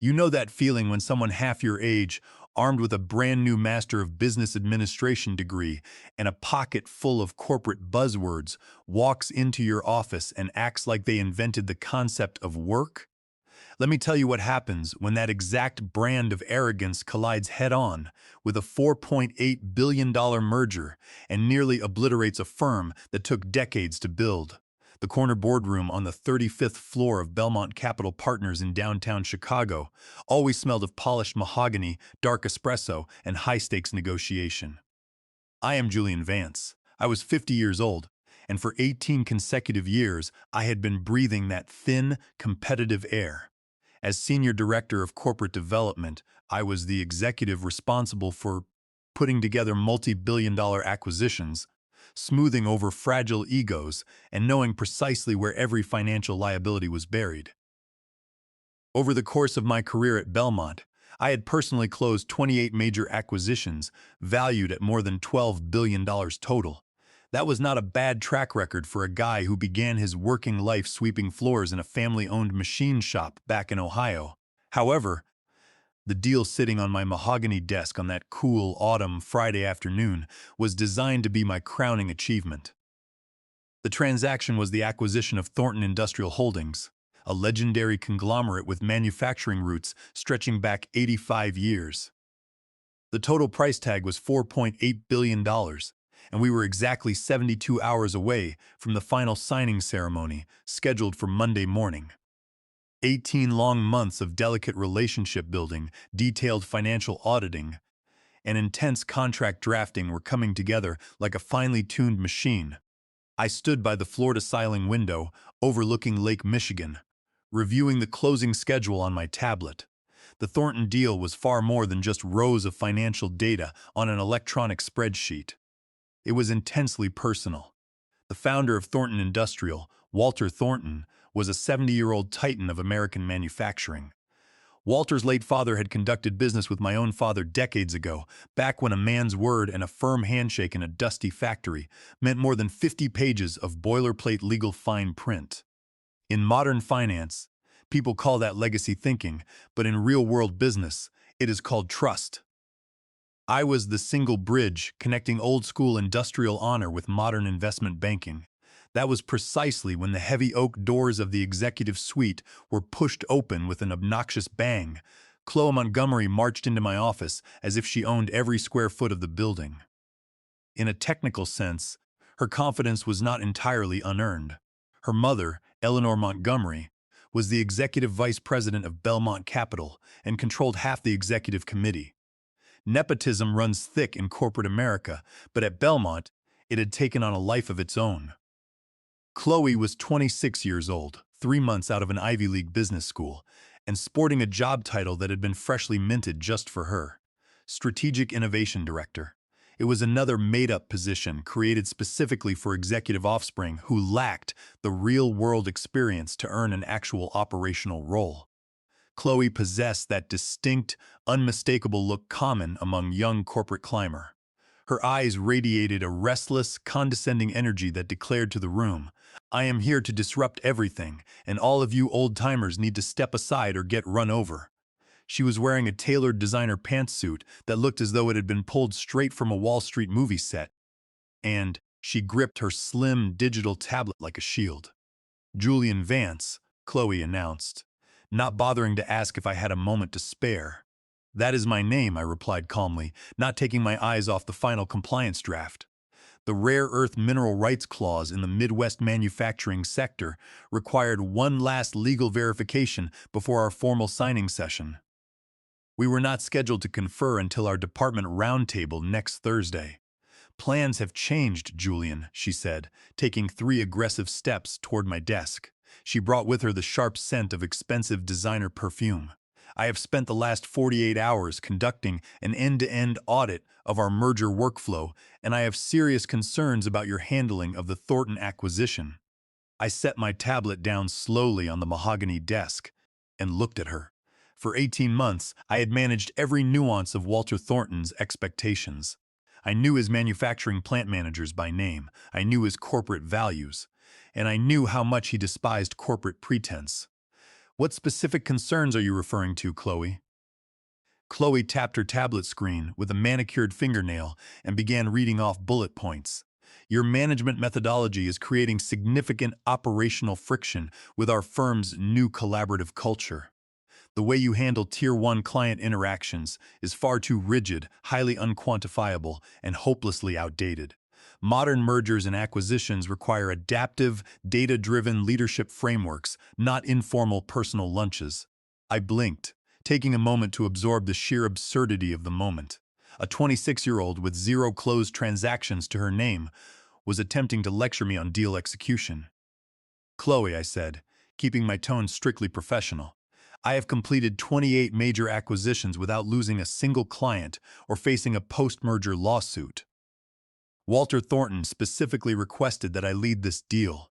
You know that feeling when someone half your age, armed with a brand new Master of Business Administration degree and a pocket full of corporate buzzwords, walks into your office and acts like they invented the concept of work? Let me tell you what happens when that exact brand of arrogance collides head-on with a $4.8 billion merger and nearly obliterates a firm that took decades to build. The corner boardroom on the 35th floor of Belmont Capital Partners in downtown Chicago always smelled of polished mahogany, dark espresso, and high-stakes negotiation. I am Julian Vance. I was 50 years old, and for 18 consecutive years, I had been breathing that thin, competitive air. As Senior Director of Corporate Development, I was the executive responsible for putting together multi-billion-dollar acquisitions, smoothing over fragile egos, and knowing precisely where every financial liability was buried. Over the course of my career at Belmont, I had personally closed 28 major acquisitions, valued at more than $12 billion total. That was not a bad track record for a guy who began his working life sweeping floors in a family-owned machine shop back in Ohio. However, the deal sitting on my mahogany desk on that cool autumn Friday afternoon was designed to be my crowning achievement. The transaction was the acquisition of Thornton Industrial Holdings, a legendary conglomerate with manufacturing roots stretching back 85 years. The total price tag was $4.8 billion, and we were exactly 72 hours away from the final signing ceremony scheduled for Monday morning. 18 long months of delicate relationship building, detailed financial auditing, and intense contract drafting were coming together like a finely tuned machine. I stood by the floor-to-ceiling window overlooking Lake Michigan, reviewing the closing schedule on my tablet. The Thornton deal was far more than just rows of financial data on an electronic spreadsheet. It was intensely personal. The founder of Thornton Industrial, Walter Thornton, was a 70-year-old titan of American manufacturing. Walter's late father had conducted business with my own father decades ago, back when a man's word and a firm handshake in a dusty factory meant more than 50 pages of boilerplate legal fine print. In modern finance, people call that legacy thinking, but in real-world business, it is called trust. I was the single bridge connecting old-school industrial honor with modern investment banking. That was precisely when the heavy oak doors of the executive suite were pushed open with an obnoxious bang. Chloe Montgomery marched into my office as if she owned every square foot of the building. In a technical sense, her confidence was not entirely unearned. Her mother, Eleanor Montgomery, was the executive vice president of Belmont Capital and controlled half the executive committee. Nepotism runs thick in corporate America, but at Belmont, it had taken on a life of its own. Chloe was 26 years old, 3 months out of an Ivy League business school, and sporting a job title that had been freshly minted just for her: Strategic Innovation Director. It was another made-up position created specifically for executive offspring who lacked the real-world experience to earn an actual operational role. Chloe possessed that distinct, unmistakable look common among young corporate climber. Her eyes radiated a restless, condescending energy that declared to the room, "I am here to disrupt everything, and all of you old-timers need to step aside or get run over." She was wearing a tailored designer pantsuit that looked as though it had been pulled straight from a Wall Street movie set, and she gripped her slim digital tablet like a shield. "Julian Vance," Chloe announced, not bothering to ask if I had a moment to spare. "That is my name," I replied calmly, not taking my eyes off the final compliance draft. The rare earth mineral rights clause in the Midwest manufacturing sector required one last legal verification before our formal signing session. We were not scheduled to confer until our department roundtable next Thursday. "Plans have changed, Julian," she said, taking 3 aggressive steps toward my desk. She brought with her the sharp scent of expensive designer perfume. "I have spent the last 48 hours conducting an end-to-end audit of our merger workflow, and I have serious concerns about your handling of the Thornton acquisition." I set my tablet down slowly on the mahogany desk and looked at her. For 18 months, I had managed every nuance of Walter Thornton's expectations. I knew his manufacturing plant managers by name, I knew his corporate values, and I knew how much he despised corporate pretense. What specific concerns are you referring to, Chloe? Chloe tapped her tablet screen with a manicured fingernail and began reading off bullet points. Your management methodology is creating significant operational friction with our firm's new collaborative culture. The way you handle Tier 1 client interactions is far too rigid, highly unquantifiable, and hopelessly outdated. Modern mergers and acquisitions require adaptive, data-driven leadership frameworks, not informal personal lunches. I blinked, taking a moment to absorb the sheer absurdity of the moment. A 26-year-old with zero closed transactions to her name was attempting to lecture me on deal execution. Chloe, I said, keeping my tone strictly professional, I have completed 28 major acquisitions without losing a single client or facing a post-merger lawsuit. Walter Thornton specifically requested that I lead this deal.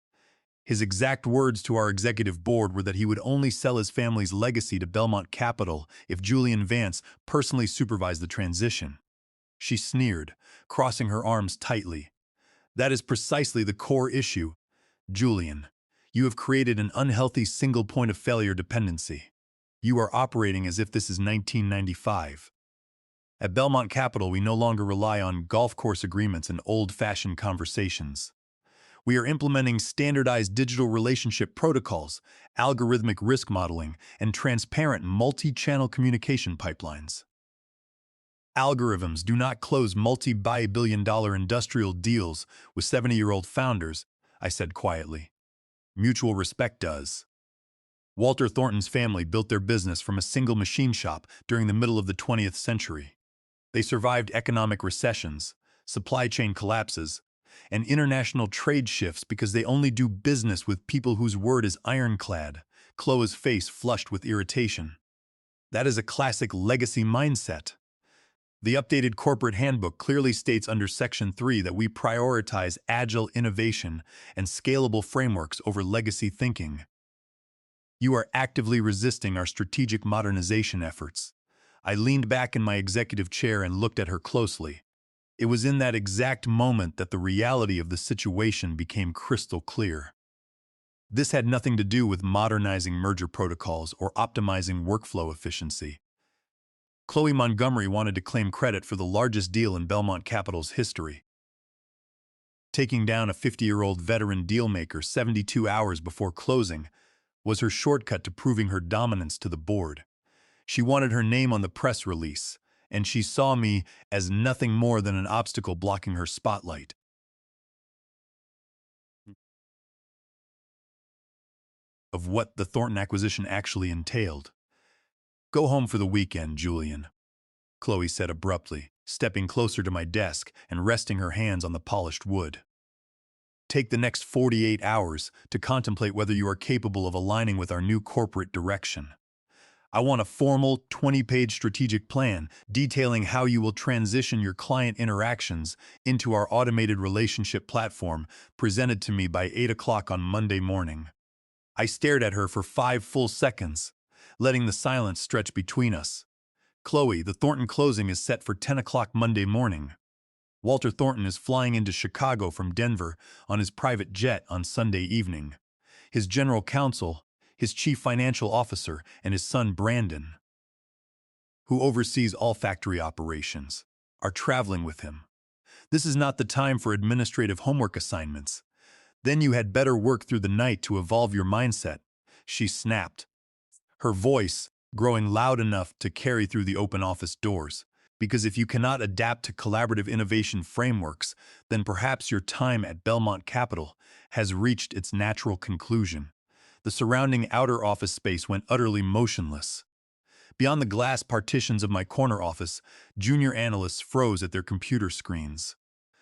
His exact words to our executive board were that he would only sell his family's legacy to Belmont Capital if Julian Vance personally supervised the transition. She sneered, crossing her arms tightly. That is precisely the core issue, Julian. You have created an unhealthy single point of failure dependency. You are operating as if this is 1995. At Belmont Capital, we no longer rely on golf course agreements and old-fashioned conversations. We are implementing standardized digital relationship protocols, algorithmic risk modeling, and transparent multi-channel communication pipelines. Algorithms do not close multi-billion-dollar industrial deals with 70-year-old founders, I said quietly. Mutual respect does. Walter Thornton's family built their business from a single machine shop during the middle of the 20th century. They survived economic recessions, supply chain collapses, and international trade shifts because they only do business with people whose word is ironclad. Chloe's face flushed with irritation. That is a classic legacy mindset. The updated corporate handbook clearly states under Section 3 that we prioritize agile innovation and scalable frameworks over legacy thinking. You are actively resisting our strategic modernization efforts. I leaned back in my executive chair and looked at her closely. It was in that exact moment that the reality of the situation became crystal clear. This had nothing to do with modernizing merger protocols or optimizing workflow efficiency. Chloe Montgomery wanted to claim credit for the largest deal in Belmont Capital's history. Taking down a 50-year-old veteran dealmaker 72 hours before closing was her shortcut to proving her dominance to the board. She wanted her name on the press release, and she saw me as nothing more than an obstacle blocking her spotlight. Of what the Thornton acquisition actually entailed. Go home for the weekend, Julian, Chloe said abruptly, stepping closer to my desk and resting her hands on the polished wood. Take the next 48 hours to contemplate whether you are capable of aligning with our new corporate direction. I want a formal 20-page strategic plan detailing how you will transition your client interactions into our automated relationship platform presented to me by 8 o'clock on Monday morning. I stared at her for 5 full seconds, letting the silence stretch between us. Chloe, the Thornton closing is set for 10 o'clock Monday morning. Walter Thornton is flying into Chicago from Denver on his private jet on Sunday evening. His general counsel, his chief financial officer, and his son Brandon, who oversees all factory operations, are traveling with him. This is not the time for administrative homework assignments. Then you had better work through the night to evolve your mindset, she snapped, her voice growing loud enough to carry through the open office doors. Because if you cannot adapt to collaborative innovation frameworks, then perhaps your time at Belmont Capital has reached its natural conclusion. The surrounding outer office space went utterly motionless. Beyond the glass partitions of my corner office, junior analysts froze at their computer screens.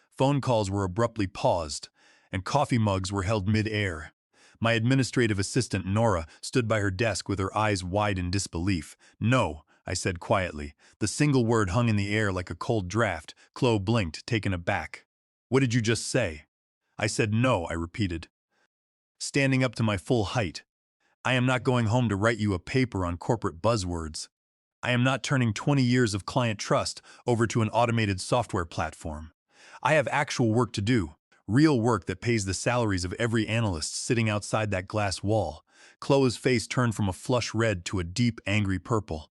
Phone calls were abruptly paused, and coffee mugs were held mid-air. My administrative assistant, Nora, stood by her desk with her eyes wide in disbelief. "No," I said quietly. The single word hung in the air like a cold draft. Chloe blinked, taken aback. "What did you just say?" I said no, I repeated, standing up to my full height. "I am not going home to write you a paper on corporate buzzwords. I am not turning 20 years of client trust over to an automated software platform. I have actual work to do, real work that pays the salaries of every analyst sitting outside that glass wall." Chloe's face turned from a flush red to a deep, angry purple.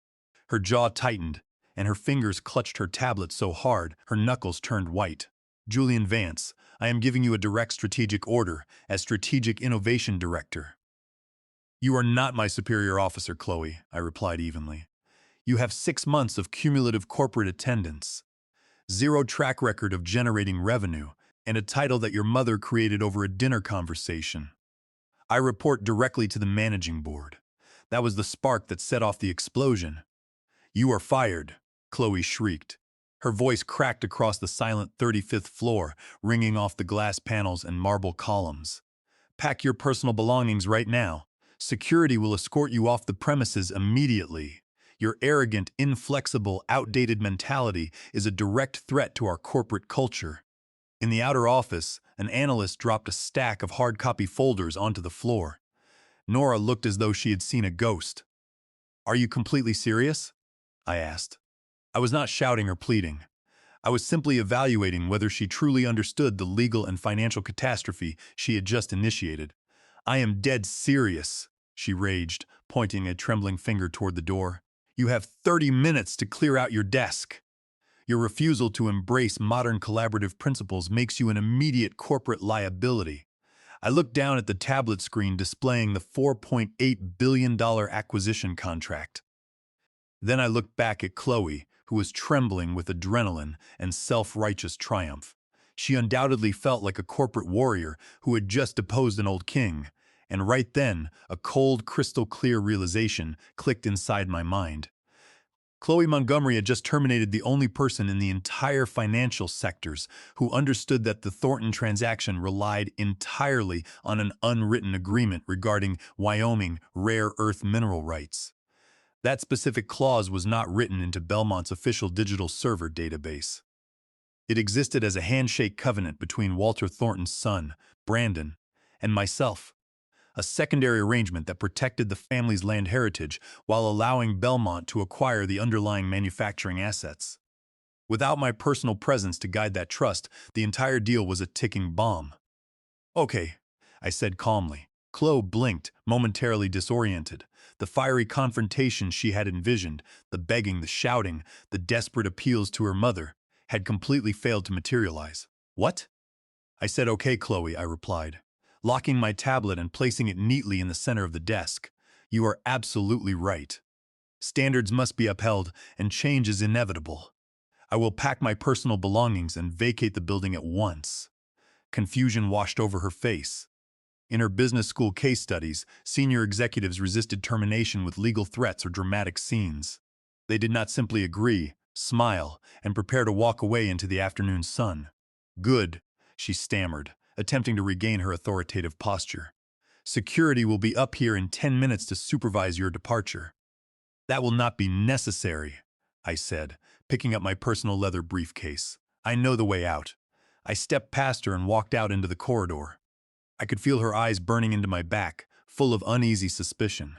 Her jaw tightened, and her fingers clutched her tablet so hard her knuckles turned white. Julian Vance, I am giving you a direct strategic order as Strategic Innovation Director. You are not my superior officer, Chloe, I replied evenly. You have 6 months of cumulative corporate attendance, 0 track record of generating revenue, and a title that your mother created over a dinner conversation. I report directly to the managing board. That was the spark that set off the explosion. You are fired, Chloe shrieked. Her voice cracked across the silent 35th floor, ringing off the glass panels and marble columns. Pack your personal belongings right now. Security will escort you off the premises immediately. Your arrogant, inflexible, outdated mentality is a direct threat to our corporate culture. In the outer office, an analyst dropped a stack of hard copy folders onto the floor. Nora looked as though she had seen a ghost. Are you completely serious? I asked. I was not shouting or pleading. I was simply evaluating whether she truly understood the legal and financial catastrophe she had just initiated. I am dead serious, she raged, pointing a trembling finger toward the door. You have 30 minutes to clear out your desk. Your refusal to embrace modern collaborative principles makes you an immediate corporate liability. I looked down at the tablet screen displaying the $4.8 billion acquisition contract. Then I looked back at Chloe, who was trembling with adrenaline and self-righteous triumph. She undoubtedly felt like a corporate warrior who had just deposed an old king, and right then, a cold, crystal-clear realization clicked inside my mind. Chloe Montgomery had just terminated the only person in the entire financial sectors who understood that the Thornton transaction relied entirely on an unwritten agreement regarding Wyoming rare earth mineral rights. That specific clause was not written into Belmont's official digital server database. It existed as a handshake covenant between Walter Thornton's son, Brandon, and myself, a secondary arrangement that protected the family's land heritage while allowing Belmont to acquire the underlying manufacturing assets. Without my personal presence to guide that trust, the entire deal was a ticking bomb. Okay, I said calmly. Chloe blinked, momentarily disoriented. The fiery confrontation she had envisioned, the begging, the shouting, the desperate appeals to her mother, had completely failed to materialize. What? I said, okay, Chloe, I replied, locking my tablet and placing it neatly in the center of the desk. You are absolutely right. Standards must be upheld, and change is inevitable. I will pack my personal belongings and vacate the building at once. Confusion washed over her face. In her business school case studies, senior executives resisted termination with legal threats or dramatic scenes. They did not simply agree, smile, and prepare to walk away into the afternoon sun. Good, she stammered, attempting to regain her authoritative posture. Security will be up here in 10 minutes to supervise your departure. That will not be necessary, I said, picking up my personal leather briefcase. I know the way out. I stepped past her and walked out into the corridor. I could feel her eyes burning into my back, full of uneasy suspicion.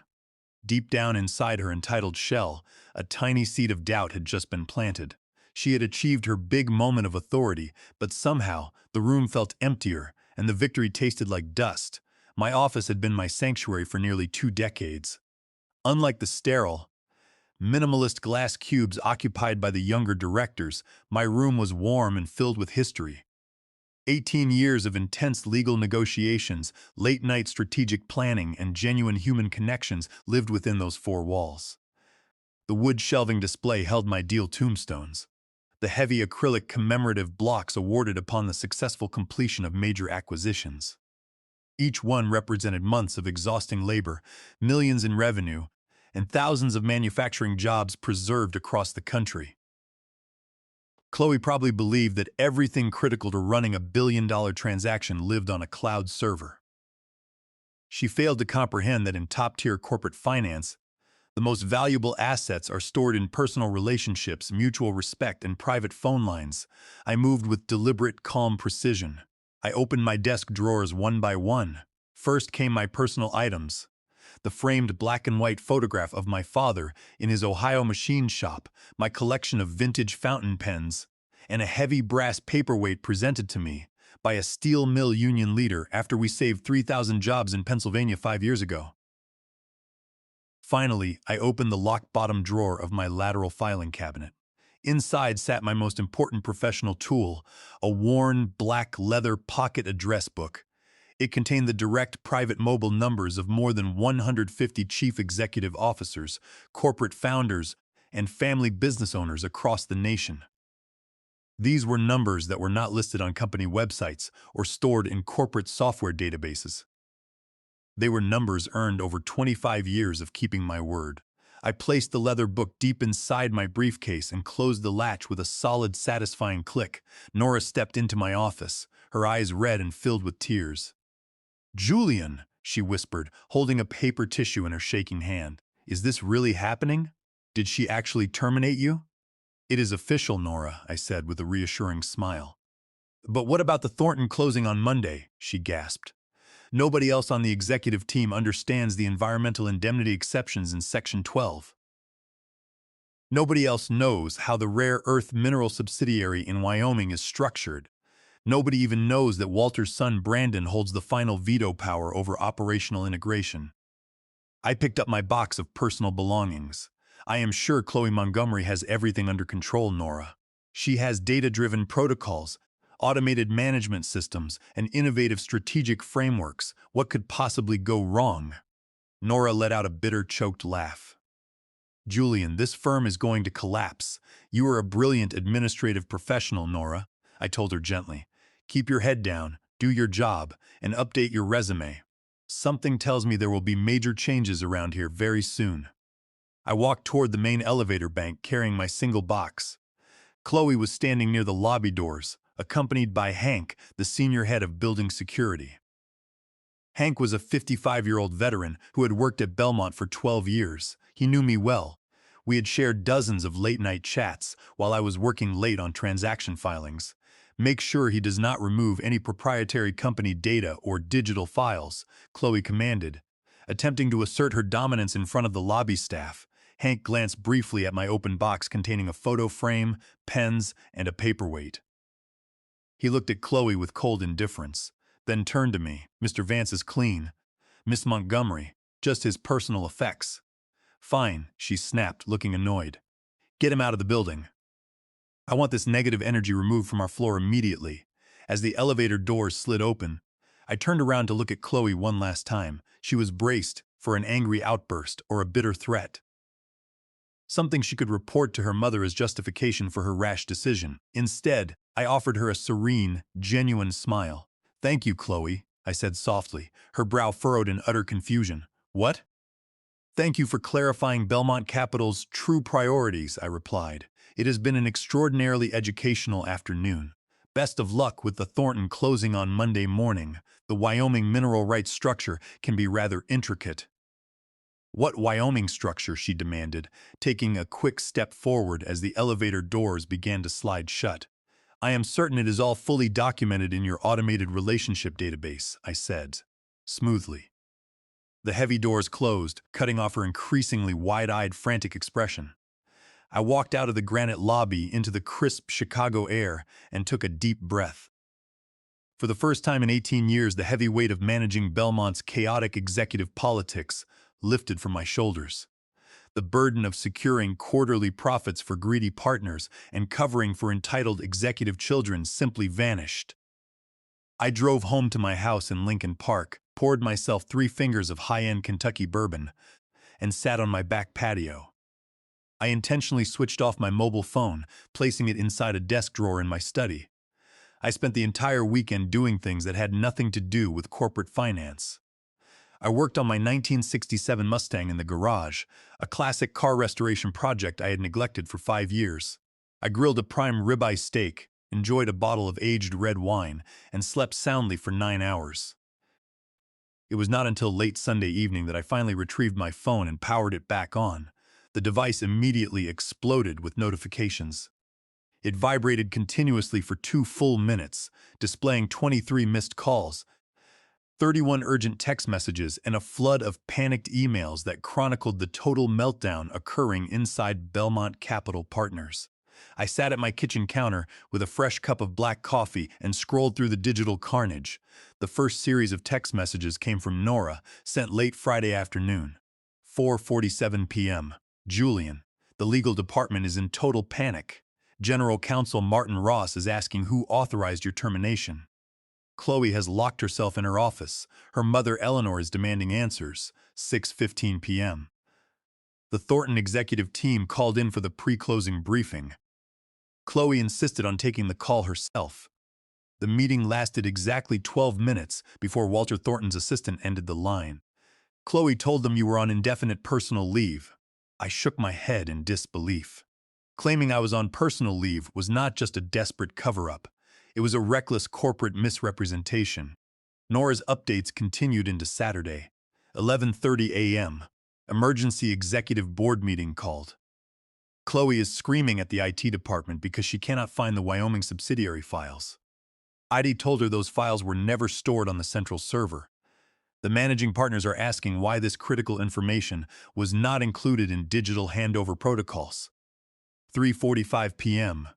Deep down inside her entitled shell, a tiny seed of doubt had just been planted. She had achieved her big moment of authority, but somehow the room felt emptier and the victory tasted like dust. My office had been my sanctuary for nearly 2 decades. Unlike the sterile, minimalist glass cubes occupied by the younger directors, my room was warm and filled with history. 18 years of intense legal negotiations, late-night strategic planning, and genuine human connections lived within those 4 walls. The wood shelving display held my deal tombstones, the heavy acrylic commemorative blocks awarded upon the successful completion of major acquisitions. Each one represented months of exhausting labor, millions in revenue, and thousands of manufacturing jobs preserved across the country. Chloe probably believed that everything critical to running a billion-dollar transaction lived on a cloud server. She failed to comprehend that in top-tier corporate finance, the most valuable assets are stored in personal relationships, mutual respect, and private phone lines. I moved with deliberate, calm precision. I opened my desk drawers one by one. First came my personal items. The framed black and white photograph of my father in his Ohio machine shop, my collection of vintage fountain pens, and a heavy brass paperweight presented to me by a steel mill union leader after we saved 3,000 jobs in Pennsylvania 5 years ago. Finally, I opened the locked bottom drawer of my lateral filing cabinet. Inside sat my most important professional tool, a worn, black leather pocket address book. It contained the direct private mobile numbers of more than 150 chief executive officers, corporate founders, and family business owners across the nation. These were numbers that were not listed on company websites or stored in corporate software databases. They were numbers earned over 25 years of keeping my word. I placed the leather book deep inside my briefcase and closed the latch with a solid, satisfying click. Nora stepped into my office, her eyes red and filled with tears. "Julian," she whispered, holding a paper tissue in her shaking hand. "Is this really happening? Did she actually terminate you?" "It is official, Nora," I said with a reassuring smile. "But what about the Thornton closing on Monday?" she gasped. "Nobody else on the executive team understands the environmental indemnity exceptions in Section 12. Nobody else knows how the rare earth mineral subsidiary in Wyoming is structured. Nobody even knows that Walter's son Brandon holds the final veto power over operational integration." I picked up my box of personal belongings. "I am sure Chloe Montgomery has everything under control, Nora. She has data-driven protocols, automated management systems, and innovative strategic frameworks. What could possibly go wrong?" Nora let out a bitter, choked laugh. "Julian, this firm is going to collapse. You are a brilliant administrative professional, Nora," I told her gently. "Keep your head down, do your job, and update your resume. Something tells me there will be major changes around here very soon." I walked toward the main elevator bank carrying my single box. Chloe was standing near the lobby doors, accompanied by Hank, the senior head of building security. Hank was a 55-year-old veteran who had worked at Belmont for 12 years. He knew me well. We had shared dozens of late-night chats while I was working late on transaction filings. "Make sure he does not remove any proprietary company data or digital files," Chloe commanded. Attempting to assert her dominance in front of the lobby staff, Hank glanced briefly at my open box containing a photo frame, pens, and a paperweight. He looked at Chloe with cold indifference, then turned to me. "Mr. Vance is clean. Miss Montgomery, just his personal effects." "Fine," she snapped, looking annoyed. "Get him out of the building. I want this negative energy removed from our floor immediately." As the elevator doors slid open, I turned around to look at Chloe one last time. She was braced for an angry outburst or a bitter threat. Something she could report to her mother as justification for her rash decision. Instead, I offered her a serene, genuine smile. "Thank you, Chloe," I said softly, her brow furrowed in utter confusion. "What?" "Thank you for clarifying Belmont Capital's true priorities," I replied. "It has been an extraordinarily educational afternoon. Best of luck with the Thornton closing on Monday morning. The Wyoming mineral rights structure can be rather intricate." "What Wyoming structure?" she demanded, taking a quick step forward as the elevator doors began to slide shut. "I am certain it is all fully documented in your automated relationship database," I said, smoothly. The heavy doors closed, cutting off her increasingly wide-eyed, frantic expression. I walked out of the granite lobby into the crisp Chicago air and took a deep breath. For the first time in 18 years, the heavy weight of managing Belmont's chaotic executive politics lifted from my shoulders. The burden of securing quarterly profits for greedy partners and covering for entitled executive children simply vanished. I drove home to my house in Lincoln Park, poured myself 3 fingers of high-end Kentucky bourbon, and sat on my back patio. I intentionally switched off my mobile phone, placing it inside a desk drawer in my study. I spent the entire weekend doing things that had nothing to do with corporate finance. I worked on my 1967 Mustang in the garage, a classic car restoration project I had neglected for 5 years. I grilled a prime ribeye steak, enjoyed a bottle of aged red wine, and slept soundly for 9 hours. It was not until late Sunday evening that I finally retrieved my phone and powered it back on. The device immediately exploded with notifications. It vibrated continuously for 2 full minutes, displaying 23 missed calls, 31 urgent text messages, and a flood of panicked emails that chronicled the total meltdown occurring inside Belmont Capital Partners. I sat at my kitchen counter with a fresh cup of black coffee and scrolled through the digital carnage. The first series of text messages came from Nora, sent late Friday afternoon. 4:47 p.m. Julian, the legal department is in total panic. General Counsel Martin Ross is asking who authorized your termination. Chloe has locked herself in her office. Her mother Eleanor is demanding answers. 6:15 p.m. The Thornton executive team called in for the pre-closing briefing. Chloe insisted on taking the call herself. The meeting lasted exactly 12 minutes before Walter Thornton's assistant ended the line. Chloe told them you were on indefinite personal leave. I shook my head in disbelief. Claiming I was on personal leave was not just a desperate cover-up. It was a reckless corporate misrepresentation. Nora's updates continued into Saturday. 11:30 a.m. Emergency executive board meeting called. Chloe is screaming at the IT department because she cannot find the Wyoming subsidiary files. ID told her those files were never stored on the central server. The managing partners are asking why this critical information was not included in digital handover protocols. 3:45 p.m.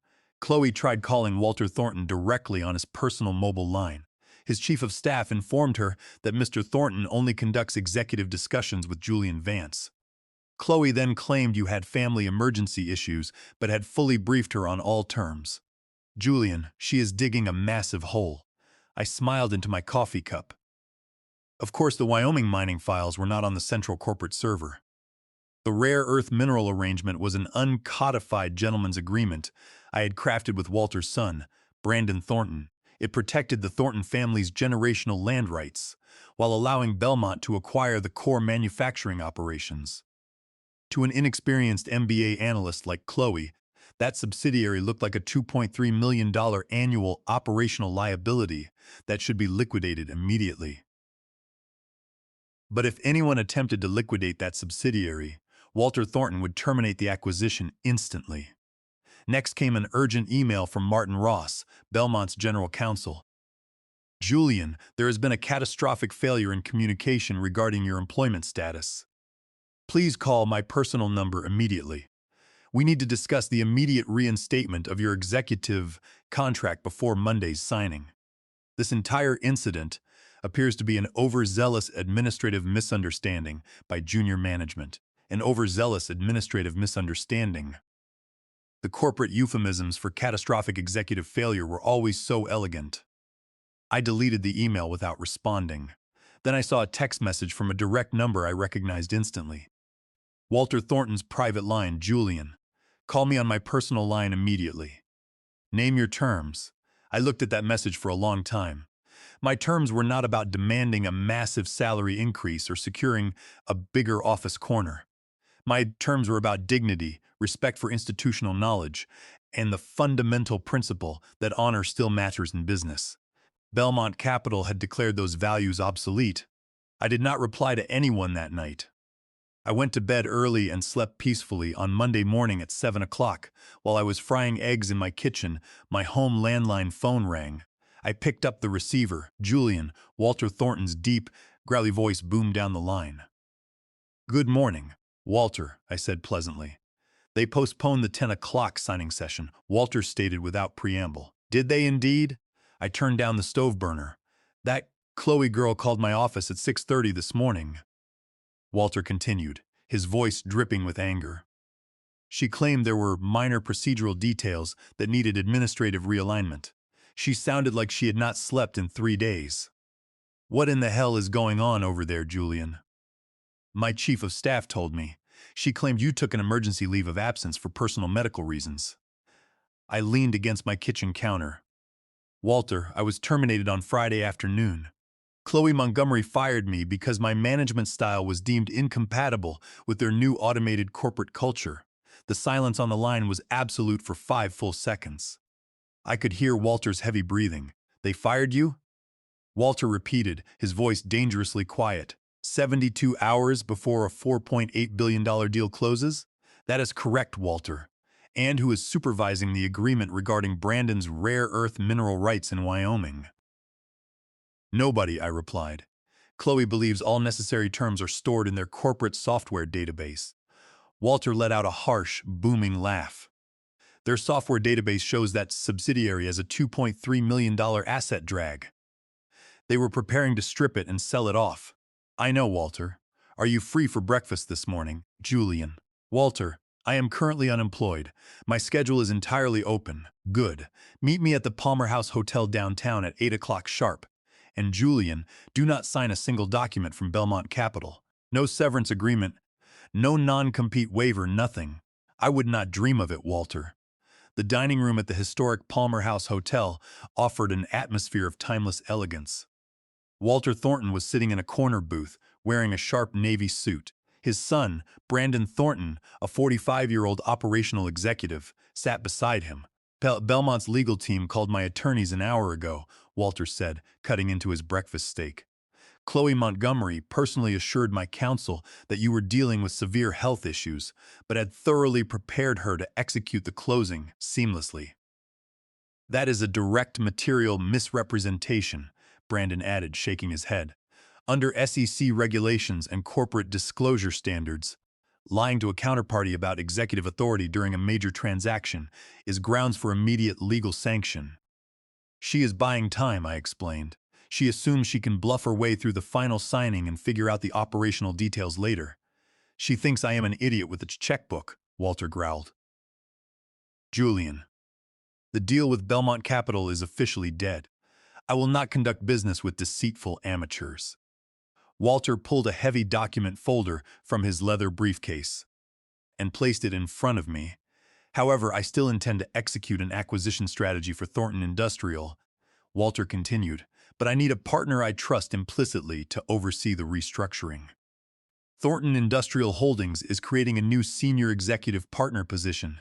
Chloe tried calling Walter Thornton directly on his personal mobile line. His chief of staff informed her that Mr. Thornton only conducts executive discussions with Julian Vance. Chloe then claimed you had family emergency issues, but had fully briefed her on all terms. Julian, she is digging a massive hole. I smiled into my coffee cup. Of course, the Wyoming mining files were not on the central corporate server. The rare earth mineral arrangement was an uncodified gentleman's agreement I had crafted with Walter's son, Brandon Thornton. It protected the Thornton family's generational land rights, while allowing Belmont to acquire the core manufacturing operations. To an inexperienced MBA analyst like Chloe, that subsidiary looked like a $2.3 million annual operational liability that should be liquidated immediately. But if anyone attempted to liquidate that subsidiary, Walter Thornton would terminate the acquisition instantly. Next came an urgent email from Martin Ross, Belmont's general counsel. Julian, there has been a catastrophic failure in communication regarding your employment status. Please call my personal number immediately. We need to discuss the immediate reinstatement of your executive contract before Monday's signing. This entire incident appears to be an overzealous administrative misunderstanding by junior management. An overzealous administrative misunderstanding. The corporate euphemisms for catastrophic executive failure were always so elegant. I deleted the email without responding. Then I saw a text message from a direct number I recognized instantly. Walter Thornton's private line, Julian. Call me on my personal line immediately. Name your terms. I looked at that message for a long time. My terms were not about demanding a massive salary increase or securing a bigger office corner. My terms were about dignity, respect for institutional knowledge, and the fundamental principle that honor still matters in business. Belmont Capital had declared those values obsolete. I did not reply to anyone that night. I went to bed early and slept peacefully. On Monday morning at 7 o'clock. While I was frying eggs in my kitchen, my home landline phone rang. I picked up the receiver. Julian, Walter Thornton's deep, growly voice boomed down the line. Good morning, Walter, I said pleasantly. They postponed the 10 o'clock signing session, Walter stated without preamble. Did they indeed? I turned down the stove burner. That Chloe girl called my office at 6:30 this morning. Walter continued, his voice dripping with anger. She claimed there were minor procedural details that needed administrative realignment. She sounded like she had not slept in 3 days. What in the hell is going on over there, Julian? My chief of staff told me. She claimed you took an emergency leave of absence for personal medical reasons. I leaned against my kitchen counter. Walter, I was terminated on Friday afternoon. Chloe Montgomery fired me because my management style was deemed incompatible with their new automated corporate culture. The silence on the line was absolute for 5 full seconds. I could hear Walter's heavy breathing. They fired you? Walter repeated, his voice dangerously quiet. 72 hours before a $4.8 billion deal closes? That is correct, Walter. And who is supervising the agreement regarding Brandon's rare earth mineral rights in Wyoming? Nobody, I replied. Chloe believes all necessary terms are stored in their corporate software database. Walter let out a harsh, booming laugh. Their software database shows that subsidiary as a $2.3 million asset drag. They were preparing to strip it and sell it off. I know, Walter. Are you free for breakfast this morning, Julian? Walter, I am currently unemployed. My schedule is entirely open. Good. Meet me at the Palmer House Hotel downtown at 8 o'clock sharp. And Julian, do not sign a single document from Belmont Capital. No severance agreement, no non-compete waiver, nothing. I would not dream of it, Walter. The dining room at the historic Palmer House Hotel offered an atmosphere of timeless elegance. Walter Thornton was sitting in a corner booth, wearing a sharp navy suit. His son, Brandon Thornton, a 45-year-old operational executive, sat beside him. Belmont's legal team called my attorneys an hour ago, Walter said, cutting into his breakfast steak. Chloe Montgomery personally assured my counsel that you were dealing with severe health issues, but had thoroughly prepared her to execute the closing seamlessly. That is a direct material misrepresentation, Brandon added, shaking his head. Under SEC regulations and corporate disclosure standards, lying to a counterparty about executive authority during a major transaction is grounds for immediate legal sanction. She is buying time, I explained. She assumes she can bluff her way through the final signing and figure out the operational details later. She thinks I am an idiot with a checkbook, Walter growled. Julian, the deal with Belmont Capital is officially dead. I will not conduct business with deceitful amateurs. Walter pulled a heavy document folder from his leather briefcase and placed it in front of me. However, I still intend to execute an acquisition strategy for Thornton Industrial, Walter continued, but I need a partner I trust implicitly to oversee the restructuring. Thornton Industrial Holdings is creating a new senior executive partner position.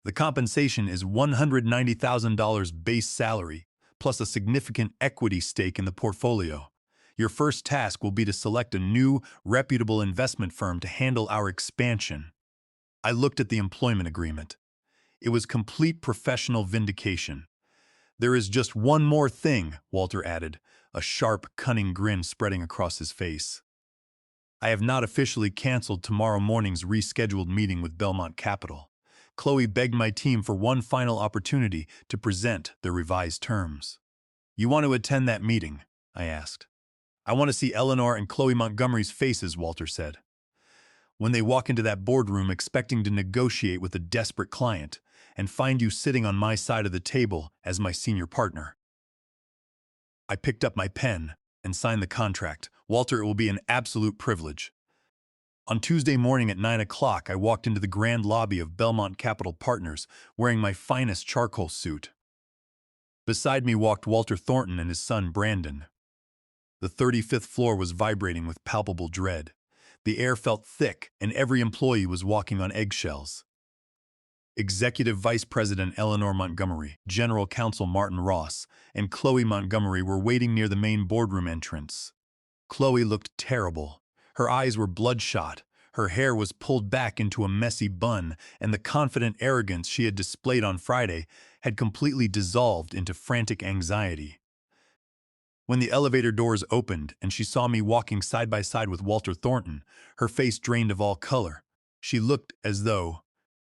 The compensation is $190,000 base salary, plus a significant equity stake in the portfolio. Your first task will be to select a new, reputable investment firm to handle our expansion. I looked at the employment agreement. It was complete professional vindication. There is just one more thing, Walter added, a sharp, cunning grin spreading across his face. I have not officially canceled tomorrow morning's rescheduled meeting with Belmont Capital. Chloe begged my team for one final opportunity to present their revised terms. You want to attend that meeting? I asked. I want to see Eleanor and Chloe Montgomery's faces, Walter said. When they walk into that boardroom expecting to negotiate with a desperate client and find you sitting on my side of the table as my senior partner. I picked up my pen and signed the contract. Walter, it will be an absolute privilege. On Tuesday morning at 9 o'clock, I walked into the grand lobby of Belmont Capital Partners wearing my finest charcoal suit. Beside me walked Walter Thornton and his son Brandon. The 35th floor was vibrating with palpable dread. The air felt thick, and every employee was walking on eggshells. Executive Vice President Eleanor Montgomery, General Counsel Martin Ross, and Chloe Montgomery were waiting near the main boardroom entrance. Chloe looked terrible. Her eyes were bloodshot, her hair was pulled back into a messy bun, and the confident arrogance she had displayed on Friday had completely dissolved into frantic anxiety. When the elevator doors opened and she saw me walking side by side with Walter Thornton, her face drained of all color. She looked as though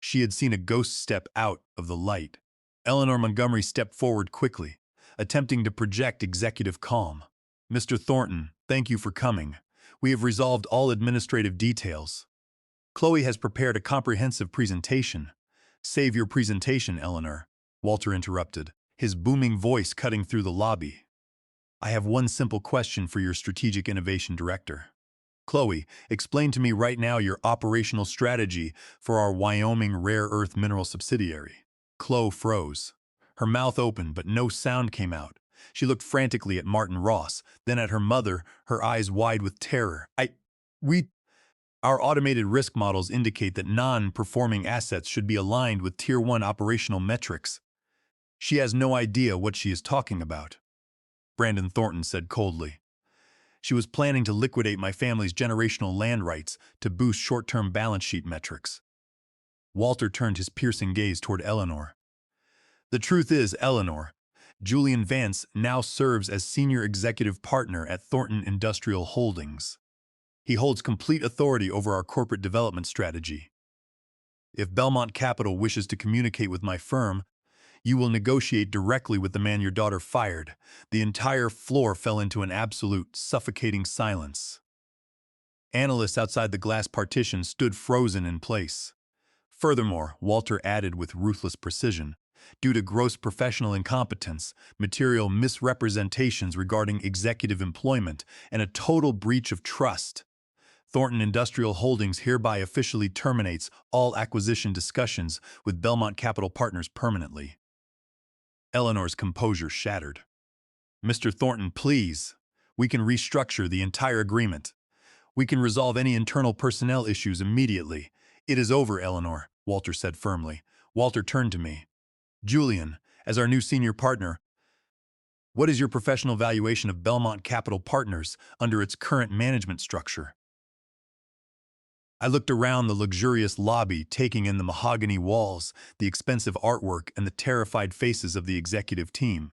she had seen a ghost step out of the light. Eleanor Montgomery stepped forward quickly, attempting to project executive calm. Mr. Thornton, thank you for coming. We have resolved all administrative details. Chloe has prepared a comprehensive presentation. Save your presentation, Eleanor, Walter interrupted, his booming voice cutting through the lobby. I have one simple question for your Strategic Innovation Director. Chloe, explain to me right now your operational strategy for our Wyoming rare earth mineral subsidiary. Chloe froze. Her mouth opened, but no sound came out. She looked frantically at Martin Ross, then at her mother, her eyes wide with terror. Our automated risk models indicate that non-performing assets should be aligned with Tier 1 operational metrics. She has no idea what she is talking about, Brandon Thornton said coldly. She was planning to liquidate my family's generational land rights to boost short-term balance sheet metrics. Walter turned his piercing gaze toward Eleanor. The truth is, Eleanor, Julian Vance now serves as Senior Executive Partner at Thornton Industrial Holdings. He holds complete authority over our corporate development strategy. If Belmont Capital wishes to communicate with my firm, you will negotiate directly with the man your daughter fired. The entire floor fell into an absolute, suffocating silence. Analysts outside the glass partition stood frozen in place. Furthermore, Walter added with ruthless precision, due to gross professional incompetence, material misrepresentations regarding executive employment, and a total breach of trust, Thornton Industrial Holdings hereby officially terminates all acquisition discussions with Belmont Capital Partners permanently. Eleanor's composure shattered. Mr. Thornton, please. We can restructure the entire agreement. We can resolve any internal personnel issues immediately. It is over, Eleanor, Walter said firmly. Walter turned to me. Julian, as our new senior partner, what is your professional valuation of Belmont Capital Partners under its current management structure? I looked around the luxurious lobby, taking in the mahogany walls, the expensive artwork, and the terrified faces of the executive team.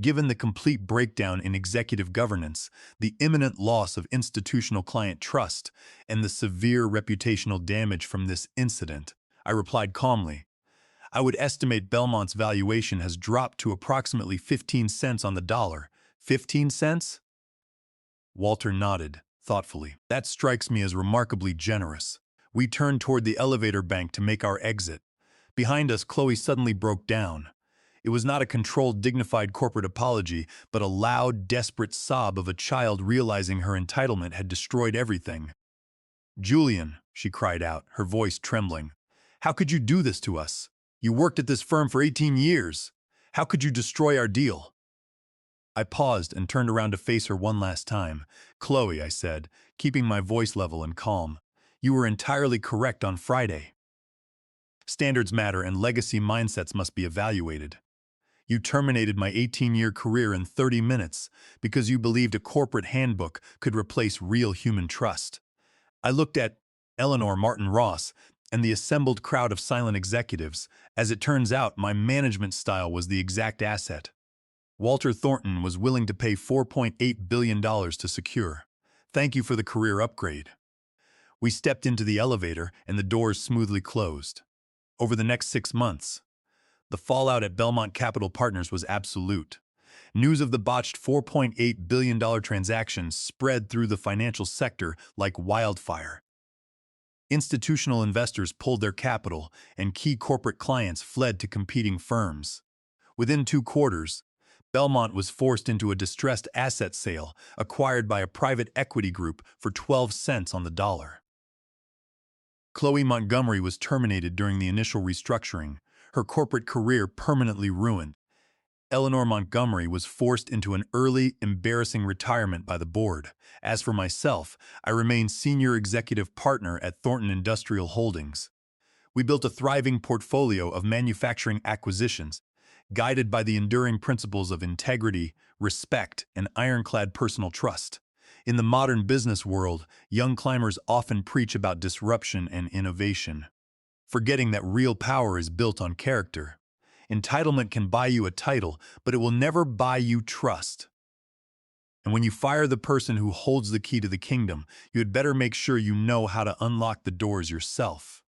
Given the complete breakdown in executive governance, the imminent loss of institutional client trust, and the severe reputational damage from this incident, I replied calmly, I would estimate Belmont's valuation has dropped to approximately 15 cents on the dollar. 15 cents? Walter nodded, thoughtfully. That strikes me as remarkably generous. We turned toward the elevator bank to make our exit. Behind us, Chloe suddenly broke down. It was not a controlled, dignified corporate apology, but a loud, desperate sob of a child realizing her entitlement had destroyed everything. Julian, she cried out, her voice trembling, how could you do this to us? You worked at this firm for 18 years. How could you destroy our deal? I paused and turned around to face her one last time. Chloe, I said, keeping my voice level and calm, you were entirely correct on Friday. Standards matter and legacy mindsets must be evaluated. You terminated my 18-year career in 30 minutes because you believed a corporate handbook could replace real human trust. I looked at Eleanor Martin Ross and the assembled crowd of silent executives. As it turns out, my management style was the exact asset. Walter Thornton was willing to pay $4.8 billion to secure. Thank you for the career upgrade. We stepped into the elevator and the doors smoothly closed. Over the next 6 months, the fallout at Belmont Capital Partners was absolute. News of the botched $4.8 billion transaction spread through the financial sector like wildfire. Institutional investors pulled their capital, and key corporate clients fled to competing firms. Within 2 quarters, Belmont was forced into a distressed asset sale acquired by a private equity group for 12 cents on the dollar. Chloe Montgomery was terminated during the initial restructuring, her corporate career permanently ruined. Eleanor Montgomery was forced into an early, embarrassing retirement by the board. As for myself, I remained senior executive partner at Thornton Industrial Holdings. We built a thriving portfolio of manufacturing acquisitions, guided by the enduring principles of integrity, respect, and ironclad personal trust. In the modern business world, young climbers often preach about disruption and innovation, forgetting that real power is built on character. Entitlement can buy you a title, but it will never buy you trust. And when you fire the person who holds the key to the kingdom, you had better make sure you know how to unlock the doors yourself.